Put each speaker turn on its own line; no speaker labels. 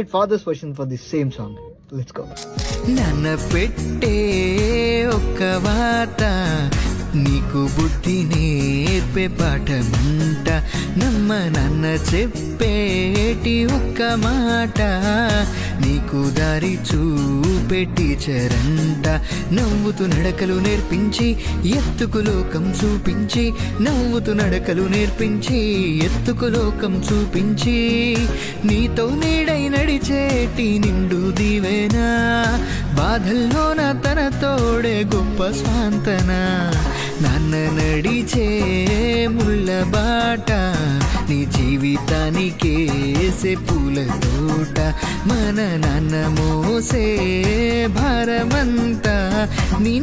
played father's version for the same song. Let's go.
నన్న పెట్టే ఒక్క వాత నీకు బుద్ధి నేర్పే పాఠమంట, నమ్మ నన్న చెప్పేటి ఒక్క మాట నీకు దారి చూపే టీచరంట. నవ్వుతూ నడకలు నేర్పించి ఎత్తుకు లోకం చూపించి, నవ్వుతూ నడకలు నేర్పించి ఎత్తుకు లోకం చూపించి, నీతో నీడై నడిచేటి నిండు దీవెనా, బాధల్లోన తన తోడే గొప్ప స్వాంతన. నాన్న నడిచే ముళ్ళ బాట నీ జీవితానికేసే పూల తోట, మన నాన్న మోసే భారమంతా నీ